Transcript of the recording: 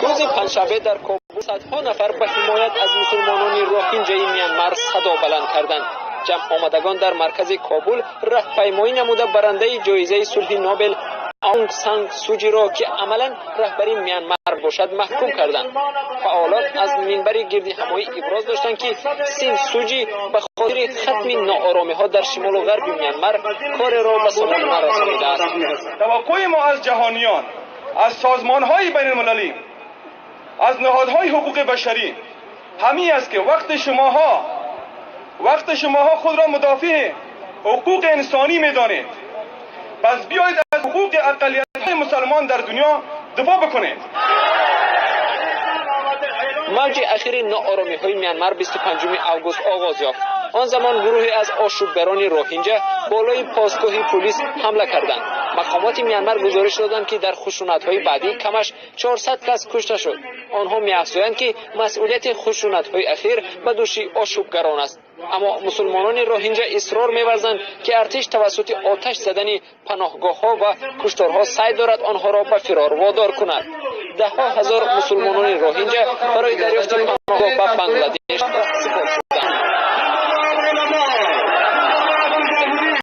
روز پنجشنبه در کابل صدها نفر به حمایت از مسلمانان روهینجای میانمار صدا بلند کردند. جمع آمدگان در مرکز کابل راهپیمایی نموده برنده جایزه صلح نوبل آنگ سان سوچی را که عملا رهبری میانمار باشد محکوم کردند. فعالان از منبر گردی همایی ابراز داشتند که سین سوچی به خاطر ختم ناآرامی ها در شمال و غرب میانمار کار را به ثمر نرسانیده است. توقع ما از جهانیان، از سازمان های بین المللی، از نهادهای حقوق بشری همین است که وقت شماها خود را مدافع حقوق انسانی می‌دانید. پس بیایید از حقوق اقلیت‌های مسلمان در دنیا دفاع بکنید. موج اخیر ناآرامی‌های میانمار 25 آگوست آغاز یافت. آن زمان گروهی از آشوبگران روهینجا بالای پاسگاه پلیس حمله کردند. مقامات میانمار گزارش دادند که در خشونت‌های بعدی کمش 400 کس کشته شد. آنها می‌افزایند که مسئولیت خشونت‌های اخیر به دوش آشوبگران است. اما مسلمانان روهینجا اصرار می‌ورزند که ارتش توسط آتش زدن پناهگاه‌ها و کشتارها سعی دارد آنها را به فرار وادار کند. ده‌ها هزار مسلمانان روهینجا برای دریافت پناهگاه به بنگلادش